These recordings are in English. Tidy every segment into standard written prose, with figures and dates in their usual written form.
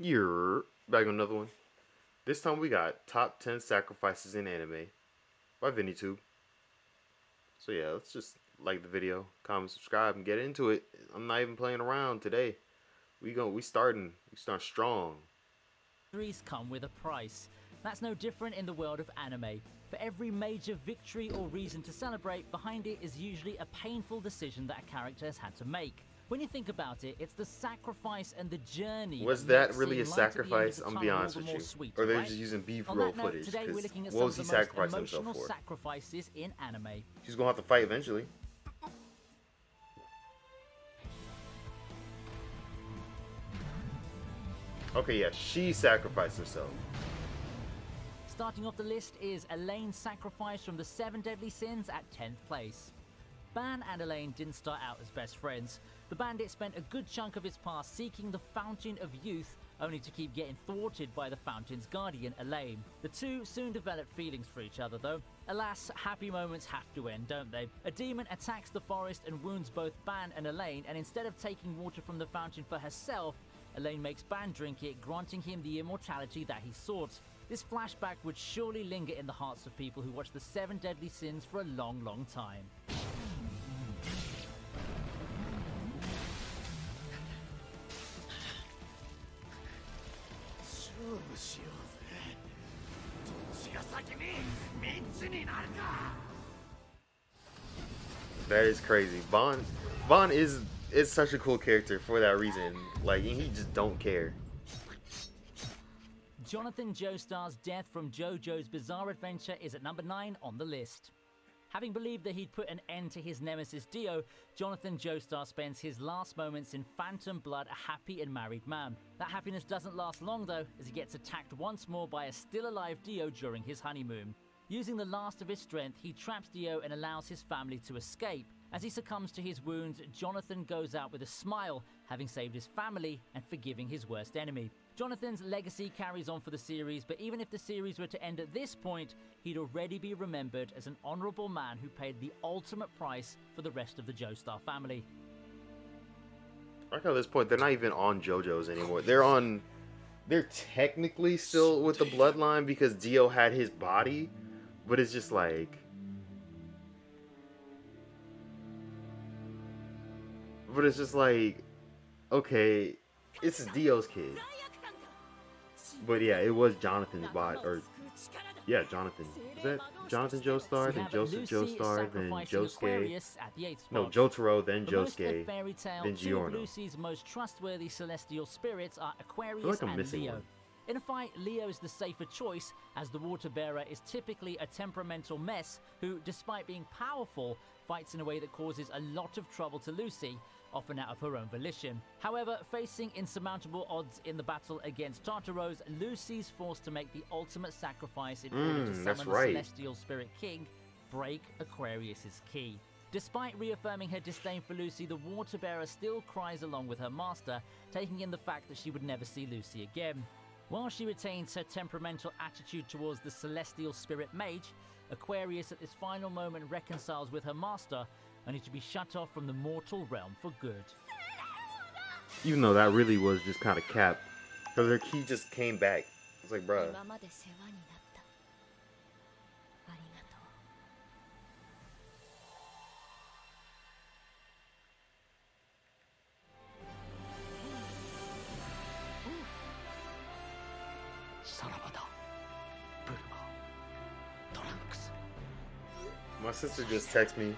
You're back on another one. This time we got top 10 sacrifices in anime by VinnyTube. So yeah, let's just like the video, comment, subscribe, and get into it. I'm not even playing around today. We starting strong. Victories come with a price. That's no different in the world of anime. For every major victory or reason to celebrate, behind it is usually a painful decision that a character has had to make. When you think about it, it's the sacrifice and the journey. Was that really a sacrifice? I'm gonna be honest with you. Or they're just using B-roll footage. Today we're looking at what was he some of the most sacrificing himself emotional for? sacrifices in anime. She's gonna have to fight eventually. Okay, yeah, she sacrificed herself. Starting off the list is Elaine's sacrifice from the 7 Deadly Sins at 10th place. Ban and Elaine didn't start out as best friends. The bandit spent a good chunk of his past seeking the Fountain of Youth, only to keep getting thwarted by the Fountain's guardian, Elaine. The two soon developed feelings for each other though. Alas, happy moments have to end, don't they? A demon attacks the forest and wounds both Ban and Elaine, and instead of taking water from the fountain for herself, Elaine makes Ban drink it, granting him the immortality that he sought. This flashback would surely linger in the hearts of people who watch the 7 Deadly Sins for a long, long time. That is crazy. Vaughn is such a cool character for that reason. Like, he just don't care. Jonathan Joestar's death from JoJo's Bizarre Adventure is at number 9 on the list. Having believed that he'd put an end to his nemesis Dio, Jonathan Joestar spends his last moments in Phantom Blood a happy and married man. That happiness doesn't last long though, as he gets attacked once more by a still-alive Dio during his honeymoon. Using the last of his strength, he traps Dio and allows his family to escape. As he succumbs to his wounds, Jonathan goes out with a smile, having saved his family and forgiving his worst enemy. Jonathan's legacy carries on for the series, but even if the series were to end at this point, he'd already be remembered as an honorable man who paid the ultimate price for the rest of the Joestar family. I like how at this point they're not even on JoJo's anymore. They're technically still with the bloodline because Dio had his body, but it's just like, okay, it's Dio's kid. But yeah, it was Jonathan's body, or yeah, Jonathan. Is that Jonathan Joestar, then Joseph Joestar, then Josuke? No, Jotaro, then Josuke, then Giorno. Lucy's most trustworthy celestial spirits are Aquarius I feel like I'm and missing Leo. one. In a fight, Leo is the safer choice, as the water bearer is typically a temperamental mess who, despite being powerful, fights in a way that causes a lot of trouble to Lucy, often out of her own volition. However, facing insurmountable odds in the battle against Tartaros, Lucy's forced to make the ultimate sacrifice in order to summon the Celestial Spirit King, break Aquarius's key. Despite reaffirming her disdain for Lucy, the water bearer still cries along with her master, taking in the fact that she would never see Lucy again. While she retains her temperamental attitude towards the Celestial Spirit Mage, Aquarius at this final moment reconciles with her master, only to be shut off from the mortal realm for good. Even though that really was just kind of cap, because her key just came back. It's like, bruh. My sister just texted me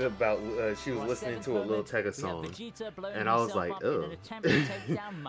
about she was listening to a Lil Tecca song, and I was like, ugh.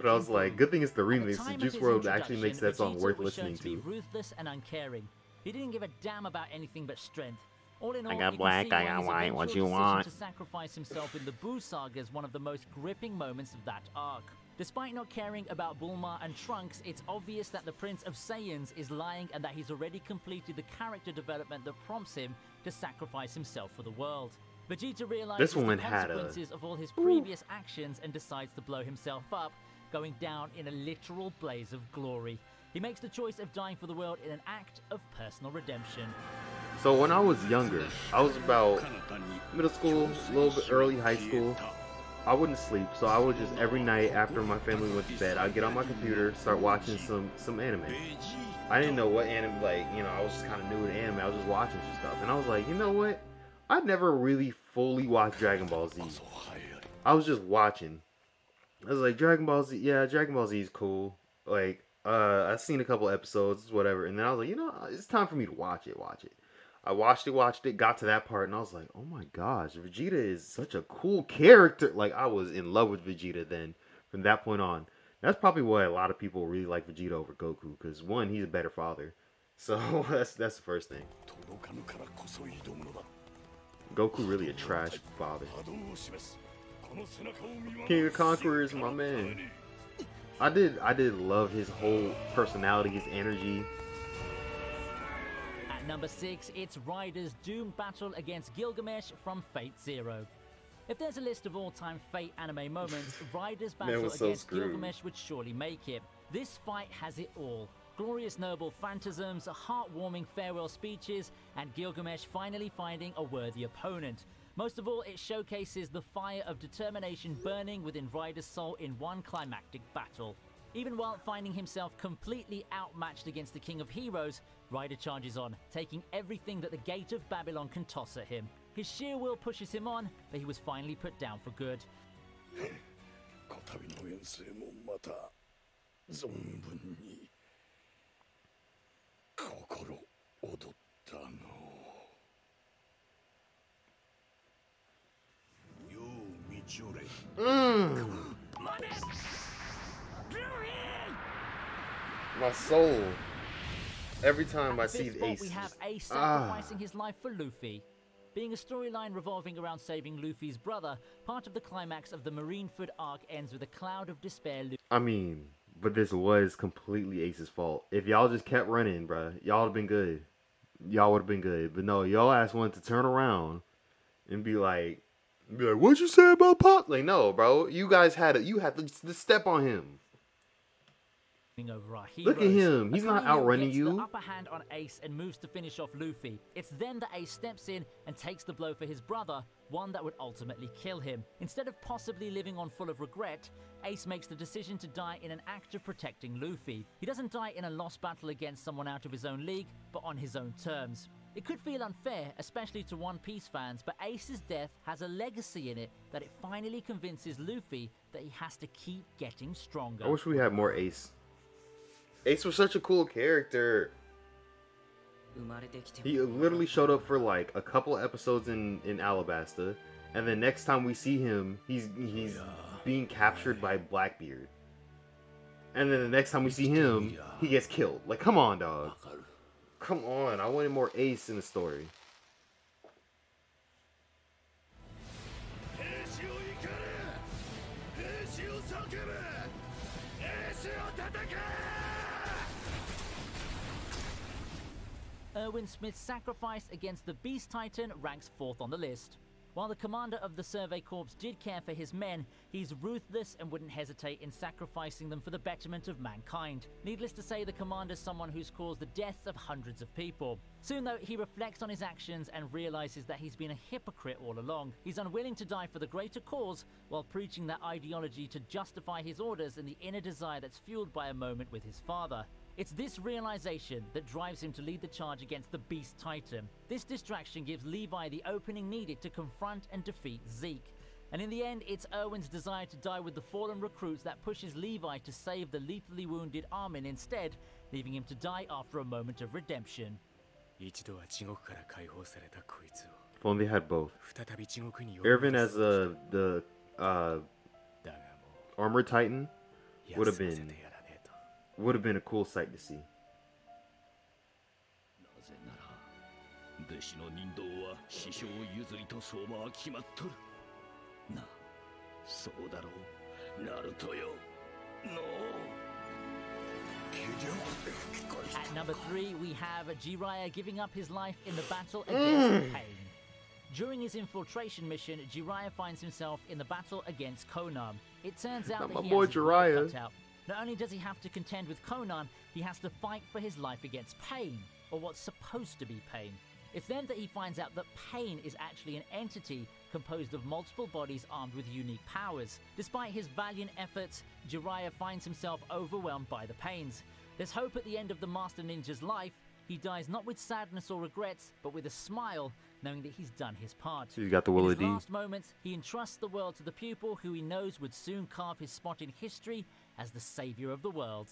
But I was like, good thing it's the remix. The Juice WRLD actually makes that song worth listening to. Ruthless and uncaring. He didn't give a damn about anything but strength. All in all, I got black, I got white, what you want? To sacrifice himself in the Buu saga is one of the most gripping moments of that arc. Despite not caring about Bulma and Trunks, it's obvious that the Prince of Saiyans is lying and that he's already completed the character development that prompts him to sacrifice himself for the world. Vegeta realizes the consequences of all his previous actions and decides to blow himself up, going down in a literal blaze of glory. He makes the choice of dying for the world in an act of personal redemption. So when I was younger, I was about middle school, a little bit early high school, I wouldn't sleep, so I would just every night after my family went to bed, I'd get on my computer, start watching some anime. I didn't know what anime, like, you know, I was just kind of new to anime. I was just watching some stuff, and I was like, you know what? I never really fully watched Dragon Ball Z. I was just watching. I was like, Dragon Ball Z, yeah, Dragon Ball Z is cool. Like, I've seen a couple episodes, whatever, and then I was like, you know, it's time for me to watch it. I watched it, got to that part, and I was like, oh my gosh, Vegeta is such a cool character. Like, I was in love with Vegeta then, from that point on. That's probably why a lot of people really like Vegeta over Goku, because one, he's a better father. So, that's the first thing. Goku really a trash father. King of Conquerors, my man. I did love his whole personality, his energy. At number 6, it's Rider's doomed battle against Gilgamesh from Fate Zero. If there's a list of all-time Fate anime moments, Rider's battle against Gilgamesh would surely make it. This fight has it all. Glorious noble phantasms, heartwarming farewell speeches, and Gilgamesh finally finding a worthy opponent. Most of all, it showcases the fire of determination burning within Rider's soul in one climactic battle. Even while finding himself completely outmatched against the King of Heroes, Rider charges on, taking everything that the Gate of Babylon can toss at him. His sheer will pushes him on, but he was finally put down for good. My soul. Every time I see Ace, Ace, we have Ace sacrificing his life for Luffy. Being a storyline revolving around saving Luffy's brother, part of the climax of the Marineford arc ends with a cloud of despair. I mean, but this was completely Ace's fault. If y'all just kept running, bruh, y'all would have been good. Y'all would have been good. But no, y'all ass wanted to turn around and be like, what'd you say about Pop? Like, no, bro. You guys had to step on him. Over our heroes. Look at him. He's not outrunning gets you. The upper hand on Ace and moves to finish off Luffy. It's then that Ace steps in and takes the blow for his brother, one that would ultimately kill him. Instead of possibly living on full of regret, Ace makes the decision to die in an act of protecting Luffy. He doesn't die in a lost battle against someone out of his own league, but on his own terms. It could feel unfair, especially to One Piece fans, but Ace's death has a legacy in it that it finally convinces Luffy that he has to keep getting stronger. I wish we had more Ace. Ace was such a cool character. He literally showed up for like a couple of episodes in Alabasta, and then next time we see him, he's being captured by Blackbeard. And then the next time we see him, he gets killed. Like, come on, dog. Come on, I wanted more Ace in the story. Erwin Smith's sacrifice against the Beast Titan ranks 4th on the list. While the commander of the Survey Corps did care for his men, he's ruthless and wouldn't hesitate in sacrificing them for the betterment of mankind. Needless to say, the commander's someone who's caused the deaths of hundreds of people. Soon though, he reflects on his actions and realizes that he's been a hypocrite all along. He's unwilling to die for the greater cause while preaching that ideology to justify his orders and the inner desire that's fueled by a moment with his father. It's this realization that drives him to lead the charge against the Beast Titan. This distraction gives Levi the opening needed to confront and defeat Zeke. And in the end, it's Erwin's desire to die with the fallen recruits that pushes Levi to save the lethally wounded Armin instead, leaving him to die after a moment of redemption. If only they had both. Erwin as the Armored Titan would have been a cool sight to see. At number 3, we have Jiraiya giving up his life in the battle against Pain. During his infiltration mission, Jiraiya finds himself in the battle against Conan. It turns out that he has his work cut out. Not only does he have to contend with Conan, he has to fight for his life against Pain, or what's supposed to be Pain. It's then that he finds out that pain is actually an entity composed of multiple bodies armed with unique powers. Despite his valiant efforts, Jiraiya finds himself overwhelmed by the pains. There's hope at the end of the Master Ninja's life. He dies not with sadness or regrets, but with a smile, knowing that he's done his part. He's got the will of In his D. last moments, he entrusts the world to the pupil who he knows would soon carve his spot in history as the savior of the world.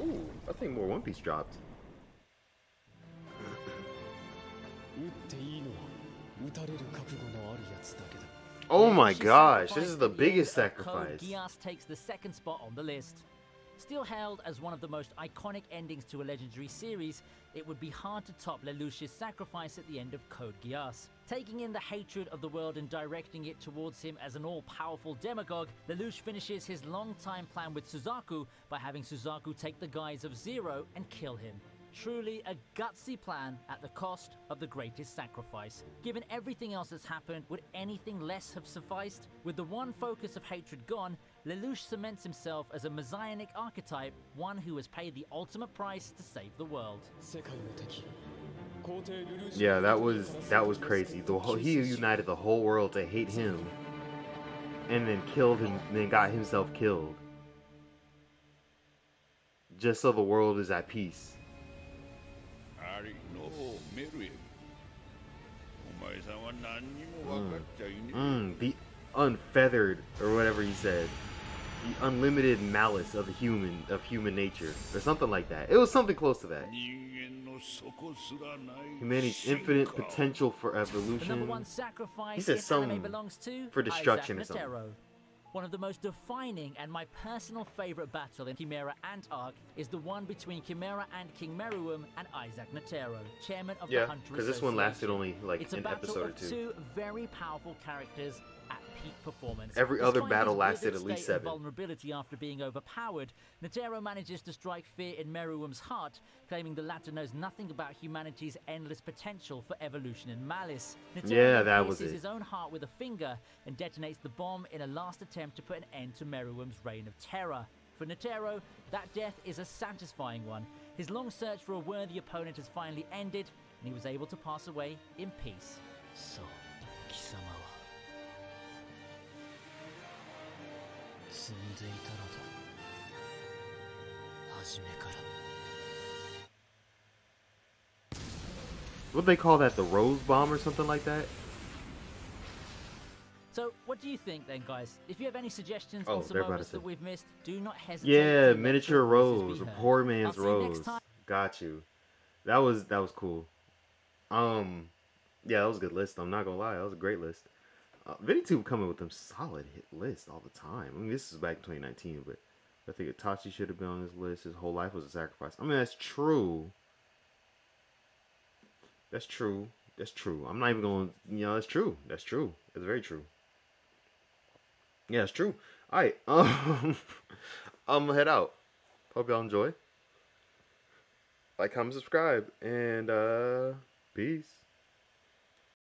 Ooh, I think more One Piece dropped. Oh my gosh, this is the biggest sacrifice. Geass takes the second spot on the list. Still hailed as one of the most iconic endings to a legendary series, it would be hard to top Lelouch's sacrifice at the end of Code Geass. Taking in the hatred of the world and directing it towards him as an all-powerful demagogue, Lelouch finishes his long-time plan with Suzaku by having Suzaku take the guise of Zero and kill him. Truly a gutsy plan at the cost of the greatest sacrifice. Given everything else that's happened, would anything less have sufficed? With the one focus of hatred gone, Lelouch cements himself as a messianic archetype, one who has paid the ultimate price to save the world. Yeah, that was crazy. He united the whole world to hate him, and then killed him, and then got himself killed, just so the world is at peace. The unfeathered, or whatever he said, the unlimited malice of human nature, or something like that. It was something close to that. Humanity's infinite potential for evolution. The number one sacrifice He said in some anime belongs to for destruction or Isaac something. Netero. One of the most defining and my personal favorite battle in Chimera Ant arc is the one between Chimera and King Meruem and Isaac Netero, chairman of the Yeah, Hunter because this one lasted only like It's a an battle episode or of two. two very powerful characters at peak performance. Every other Despite battle his lasted withered at least state of 7. vulnerability after being overpowered, Netero manages to strike fear in Meruem's heart, claiming the latter knows nothing about humanity's endless potential for evolution and malice. Netero Yeah, that was pierces it. his own heart with a finger and detonates the bomb in a last attempt to put an end to Meruem's reign of terror. For Netero, that death is a satisfying one. His long search for a worthy opponent has finally ended, and he was able to pass away in peace. What they call that? The Rose Bomb or something like that? So, what do you think then, guys? If you have any suggestions Oh, on some they're about moments to say- that we've missed, do not hesitate. Yeah, to let miniature your voices rose, be or heard. poor I'll man's see you next rose. time. Got you. That was cool. Yeah, that was a good list. I'm not gonna lie, that was a great list. VidTube coming with them solid hit lists all the time. I mean, this is back in 2019, but I think Itachi should have been on this list. His whole life was a sacrifice. I mean, that's true. That's true. That's true. I'm not even going. That's true. That's true. It's very true. Yeah, it's true. All right. I'm gonna head out. Hope y'all enjoy. Like, comment, subscribe, and peace.